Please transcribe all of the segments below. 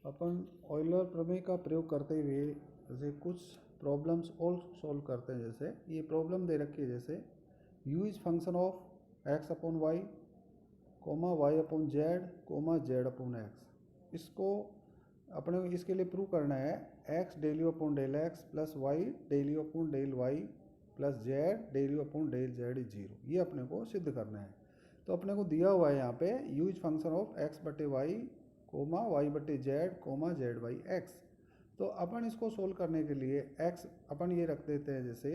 अपन Euler प्रमेय का प्रयोग करते हुए जैसे कुछ प्रॉब्लम्स और सॉल्व करते हैं। जैसे ये प्रॉब्लम दे रखी है, जैसे u is function of x upon y comma y upon z comma z upon x. इसको अपने इसके लिए प्रूव करना है x del you upon del x plus y del you upon del y plus z del you upon del z is zero. ये अपने को सिद्ध करना है। तो अपने को दिया हुआ है यहाँ पे u is function of x बटे वाई कोमा वाई बटे z comma z by x. तो अपन इसको सोल्व करने के लिए x अपन ये रख देते हैं, जैसे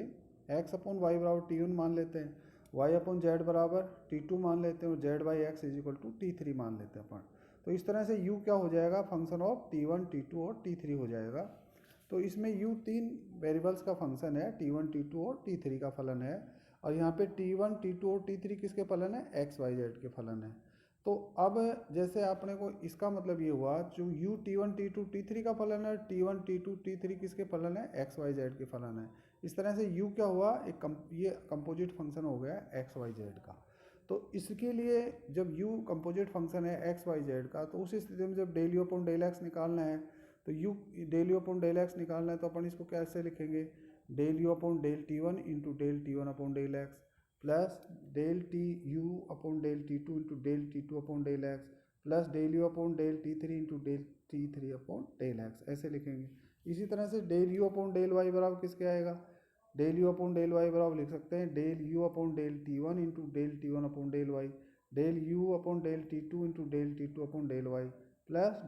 x अपॉन वाई बराबर T1 मान लेते हैं, y अपॉन जेड बराबर T2 मान लेते हैं और z by x is equal to T3 मान लेते हैं अपन। तो इस तरह से u क्या हो जाएगा, फंक्शन ऑफ T1 T2 और T3 हो जाएगा। तो इसमें u तीन वेरिएबल्स का फंक्शन है, T1 T2 और T3 का फलन है। और यहाँ पे T1 T2 और T3 किसके फलन है, एक्स वाई जेड के फलन है। तो अब जैसे आपने को इसका मतलब ये हुआ जो u T1 T2 T3 का फलन है, T1 T2 T3 किसके फलन है, एक्स वाई जेड के फलन है। इस तरह से u क्या हुआ, ये कंपोजिट फंक्शन हो गया एक्स वाई जेड का। तो इसके लिए जब u कंपोजिट फंक्शन है एक्स वाई जेड का, तो उस स्थिति में जब del you upon del x निकालना है, तो u del you upon del x निकालना है, तो अपन इसको कैसे लिखेंगे, del you upon del T1 into del T1 upon del x plus del t u upon del T2 into del T2 upon del x plus del you upon del T3 into del T3 upon del x, ऐसे लिखेंगे। इसी तरह से del you upon del Y बराबर किसके आएगा, del you upon del Y बराबर लिख सकते हैं del you upon del T1 into del T1 upon del y, del you upon del T2 into del T2 upon del y plus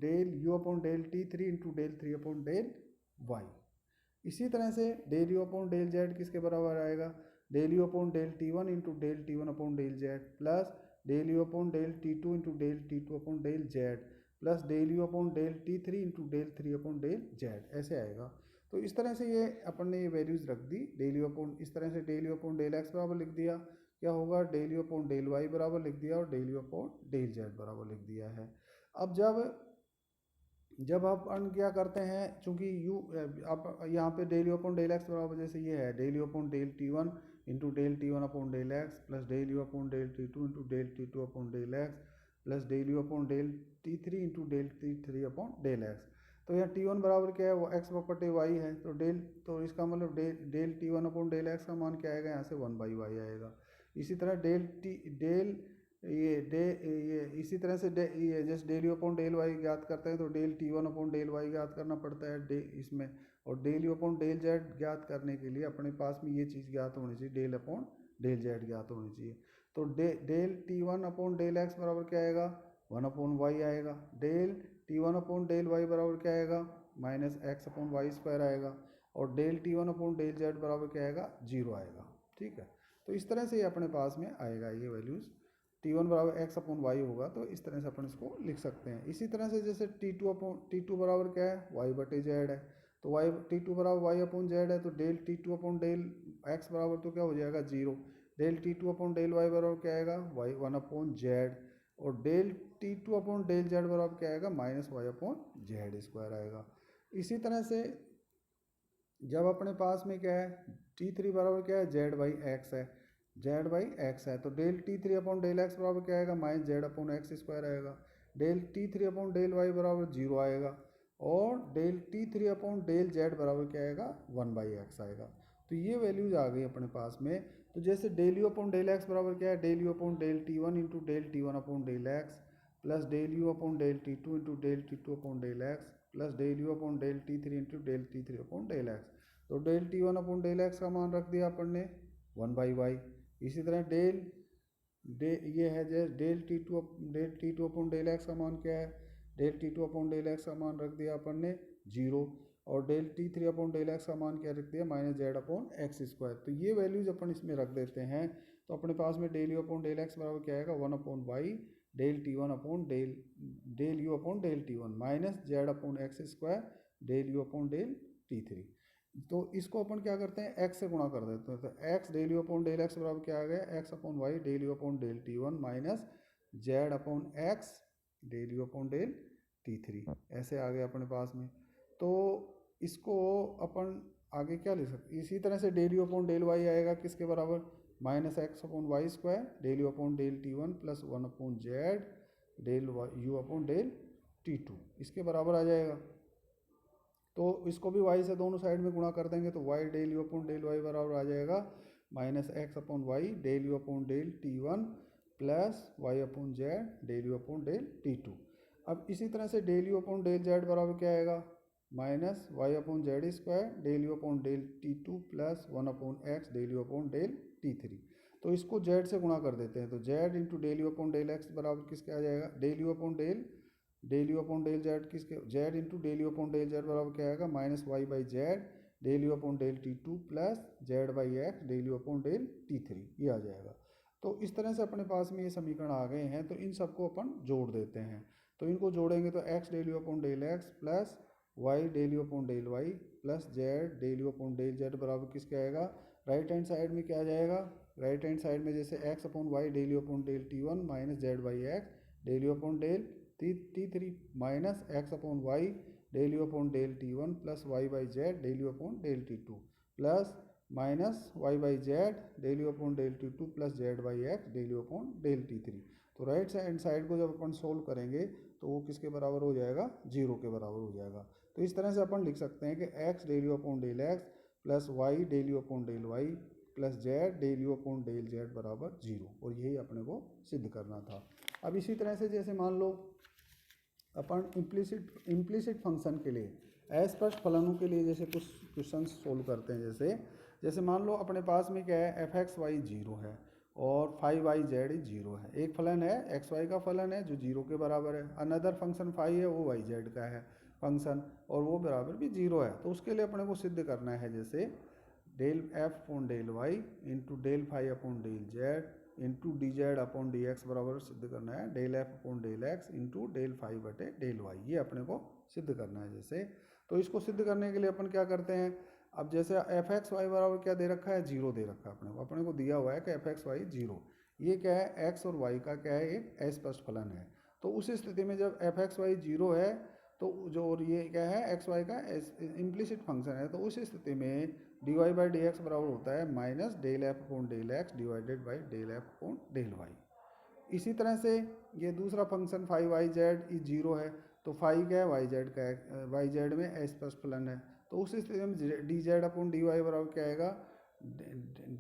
del you upon del T3 into del 3 upon del y. इसी तरह से del you upon del Z किसके बराबर आएगा, del you upon del T1 into del T1 upon del z plus del you upon del T2 into del T2 upon del z plus del you upon del T3 into del 3 upon del z, ऐसे आएगा। तो इस तरह से ये अपन ने ये values रख दी, डेल यू अपॉन इस तरह से del you upon del x बराबर लिख दिया, क्या होगा del you upon del Y बराबर लिख दिया और del you upon del Z बराबर लिख दिया है। अब जब अपन क्या करते हैं, चूंकि u आप यहाँ पे del you upon del x बराबर जैसे ये है del you upon del T1 into del T1 upon del x plus del you upon del T2 into del T2 upon del x plus del you upon del T3 into del T3 upon del x. तो यहाँ T1 बराबर क्या है, वो x बटे Y है, तो इसका मतलब del T1 upon del X का मान क्या आएगा, यहाँ से 1/y आएगा। इसी तरह ये इसी तरह से ये जैसे del you upon del y ज्ञात करते हैं, तो del T1 upon del y ज्ञात करना पड़ता है इसमें। और del you upon del z ज्ञात करने के लिए अपने पास में ये चीज़ ज्ञात होनी चाहिए, डेल अपॉन डेल जेड ज्ञात होनी चाहिए। तो del T1 upon del x बराबर क्या आएगा, 1 अपॉन वाई आएगा। Del T1 upon del Y बराबर क्या आएगा, minus x upon y square आएगा। और del T1 upon del Z बराबर क्या आएगा, 0 आएगा। ठीक है, तो इस तरह से ये अपने पास में आएगा ये वैल्यूज़। T1 बराबर एक्स अपॉन वाई होगा, तो इस तरह से अपन इसको लिख सकते हैं। इसी तरह से जैसे T2 बराबर क्या है, वाई बटे जेड है, तो T2 बराबर वाई अपॉन जेड है, तो del T2 upon del x बराबर तो क्या हो जाएगा 0, del T2 upon del Y बराबर क्या आएगा, वाई 1 अपॉन जेड, और del T2 upon del Z बराबर क्या आएगा, minus y upon z square आएगा। इसी तरह से जब अपने पास में क्या है, T3 बराबर क्या है, जेड बाई एक्स है, जेड बाई एक्स है, तो del T3 upon del x बराबर क्या आएगा, minus Z upon x square आएगा। Del T3 upon del Y बराबर 0 आएगा, और del T3 upon del Z बराबर क्या आएगा, 1/x आएगा। तो ये वैल्यूज आ गई अपने पास में। तो जैसे del you upon del x बराबर क्या है, del you upon del T1 into del T1 upon del x plus del you upon del T2 into del T2 upon del x plus del you upon del T3 into del T3 upon del x. तो del T1 upon del X का मान रख दिया अपन ने 1/y। इसी तरह ये है जैसे del T2 upon del X का मान क्या है, del T2 upon del X का मान रख दिया अपन ने 0, और del T3 upon del X का मान क्या रख दिया, minus Z upon x square. तो ये वैल्यूज अपन इसमें रख देते हैं। तो अपने पास में del you upon del x बराबर क्या आएगा, 1 upon y del T1 upon del you upon del T1 minus Z upon x square del you upon del T3। तो इसको अपन क्या करते हैं, x से गुणा कर देते हैं। तो x del you upon del x बराबर क्या आ गया, x upon y del you upon del T1 minus Z upon x del you upon del T3, ऐसे आ गया अपने पास में। तो इसको अपन आगे क्या लिख सकते, इसी तरह से del you upon del y आएगा किसके बराबर, minus x upon y square del you upon del T1 plus 1 upon z del you upon del T2 इसके बराबर आ जाएगा। तो इसको भी y से दोनों साइड में गुणा कर देंगे तो y del you upon del y बराबर आ जाएगा minus x upon y del you upon del T1 plus y upon z del you upon del T2। अब इसी तरह से del you upon del Z बराबर क्या आएगा minus y upon z square del you upon del T2 plus 1 upon x del you upon del T3। तो इसको Z से गुणा कर देते हैं तो Z into del you upon del x बराबर किसके आ जाएगा del you upon del Z किसके Z into del you upon del Z बराबर क्या आएगा minus Y by Z del you upon del T2 plus Z by x del you upon del T3 ये आ जाएगा। तो इस तरह से अपने पास में ये समीकरण आ गए हैं तो इन सबको अपन जोड़ देते हैं। तो इनको जोड़ेंगे तो x del you upon del x plus y del you upon del y plus z del you upon del Z बराबर किसके आएगा राइट हैंड साइड में क्या आ जाएगा राइट हैंड साइड में जैसे x upon y del you upon del T1 minus z by x del you upon del T3 minus x upon y del you upon del T1 plus y by Z del you upon del T2 plus minus Y by Z del you upon del T2 plus Z by x del you upon del T3। तो right hand side को जब अपन solve करेंगे तो वो किसके बराबर हो जाएगा 0 के बराबर हो जाएगा। तो इस तरह से अपन लिख सकते हैं कि x del you upon del x plus y del you upon del y plus z del you upon del Z बराबर 0 और यही अपने को सिद्ध करना था। अब इसी तरह से जैसे मान लो अपन इम्प्लिसिट फंक्शन के लिए अस्पष्ट फलनों के लिए जैसे कुछ क्वेश्चन सोल्व करते हैं जैसे मान लो अपने पास में क्या है एफ एक्स वाई 0 है और 5y/z 0 है। एक फलन है एक्स वाई का फलन है जो 0 के बराबर है, अनदर फंक्शन फाई है वो y/z का है फंक्शन और वो बराबर भी 0 है। तो उसके लिए अपने को सिद्ध करना है जैसे del F upon del Y into del phi upon del Z into D Z upon d x बराबर सिद्ध करना है del F upon del x into del phi बटे डेल वाई, ये अपने को सिद्ध करना है जैसे। तो इसको सिद्ध करने के लिए अपन क्या करते हैं, अब जैसे एफ एक्स वाई बराबर क्या दे रखा है 0 दे रखा है अपने को दिया हुआ है कि एफ एक्स वाई 0, ये क्या है एक्स और वाई का क्या है एक अस्पष्ट फलन है। तो उस स्थिति में जब एफ एक्स वाई 0 है तो जो और ये क्या है एक्स वाई का इम्प्लिसिट फंक्शन है, तो उस स्थिति में d Y by D x बराबर होता है minus del F upon del x divided by del F upon del y. इसी तरह से ये दूसरा फंक्शन 5y/z 0 है तो फाई क्या है y/z का है, y/z में अस्पष्ट फलन है। तो उस स्थिति में d Z upon D Y बराबर क्या आएगा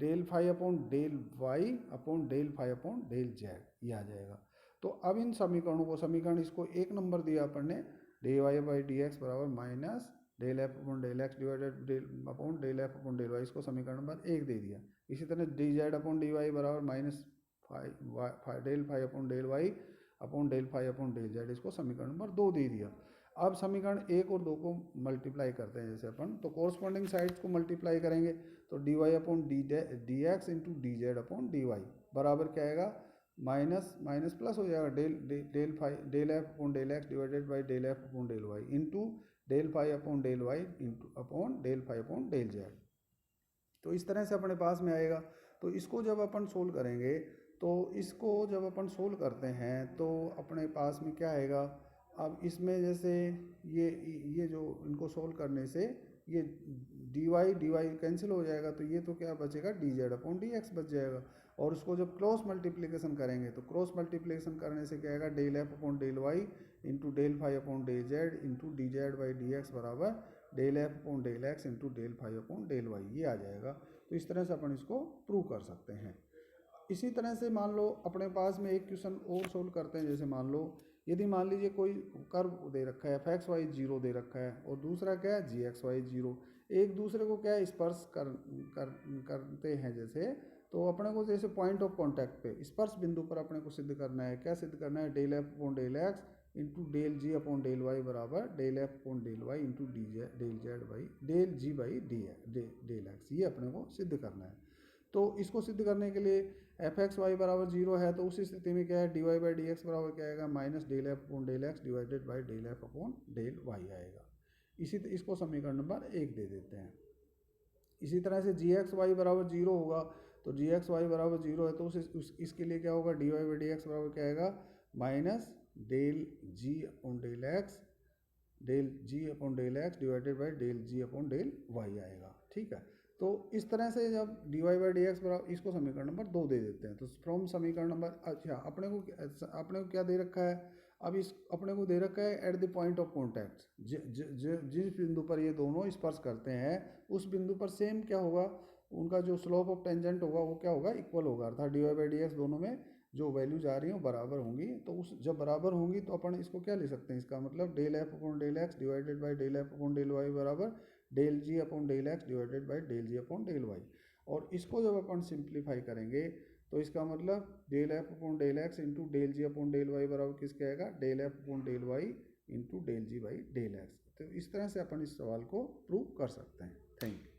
del phi upon del Y upon del phi upon del z, ये आ जाएगा। तो अब इन समीकरणों को समीकरण इसको 1 नंबर दिया अपन ने D Y by D x बराबर minus del F upon del x divided del upon del F upon del Y, इसको समीकरण नंबर 1 दे दिया। इसी तरह D Z upon D Y बराबर minus del phi upon del Y upon del phi upon del Z, इसको समीकरण number 2 दे दिया। अब समीकरण 1 और 2 को मल्टीप्लाई करते हैं जैसे अपन, तो कोरस्पॉन्डिंग साइड्स को मल्टीप्लाई करेंगे तो d y upon d x into D Z upon D Y बराबर क्या आएगा माइनस माइनस प्लस हो जाएगा del F upon del x divided by del F upon del Y into del phi upon del Y into upon del phi upon del z. तो इस तरह से अपने पास में आएगा। तो इसको जब अपन सोल्व करेंगे तो इसको जब अपन सोल्व करते हैं तो अपने पास में क्या आएगा, अब इसमें जैसे ये जो इनको सोल्व करने से ये डी वाई कैंसिल हो जाएगा तो ये तो क्या बचेगा D Z upon d x बच जाएगा। और उसको जब क्रॉस मल्टीप्लिकेशन करेंगे तो क्रॉस मल्टीप्लिकेशन करने से क्या आएगा del F upon del Y into del phi upon del Z into D Z by D x बराबर del F upon del x into del phi upon del Y, ये आ जाएगा। तो इस तरह से अपन इसको प्रूव कर सकते हैं। इसी तरह से मान लो अपने पास में एक क्वेश्चन और सोल्व करते हैं जैसे मान लो यदि मान लीजिए कोई कर्व दे रखा है एफ एक्स वाई 0 दे रखा है और दूसरा क्या है जी एक्स वाई 0, एक दूसरे को क्या है स्पर्श करते हैं जैसे, तो अपने को जैसे पॉइंट ऑफ कॉन्टैक्ट पे स्पर्श बिंदु पर अपने को सिद्ध करना है, क्या सिद्ध करना है del F upon del x into del जी अपॉन डेल वाई बराबर del F upon del Y into del Z by del G by del X, ये अपने को सिद्ध करना है। तो इसको सिद्ध करने के लिए एफ एक्स वाई बराबर 0 है तो उस स्थिति में क्या है d Y by D x बराबर क्या आएगा minus del F upon del x divided by del F upon del y आएगा। इसको समीकरण नंबर 1 दे देते हैं। इसी तरह से जी एक्स वाई बराबर 0 होगा तो जी एक्स वाई बराबर 0 है तो इसके लिए क्या होगा d Y by D x बराबर क्या आएगा minus del ji upon del x divided by del ji upon del y आएगा। ठीक है, तो तो इस तरह से जब dy बाई डी एक्स बराबर, इसको समीकरण नंबर 2 दे देते हैं। तो फ्रॉम समीकरण नंबर, अच्छा अपने को क्या दे रखा है, अब इस अपने को दे रखा है at the point of contact, जिस बिंदु पर ये दोनों स्पर्श करते हैं उस बिंदु पर सेम क्या होगा, उनका जो स्लोप ऑफ टेंजेंट होगा वो क्या होगा, इक्वल होगा, अर्थात dy बाई डी एक्स दोनों में जो वैल्यूज आ रही हैं वो बराबर होंगी। तो उस जब बराबर होंगी तो अपन इसको क्या ले सकते हैं, इसका मतलब del F upon del x divided by del F upon del Y बराबर del ji upon del x divided by del ji upon del Y. और इसको जब अपन सिंप्लीफाई करेंगे तो इसका मतलब del F upon del x into del जी upon del Y बराबर किसके आएगा, del F upon del Y into del G by del x. तो इस तरह से अपन इस सवाल को प्रूव कर सकते हैं। Thank you.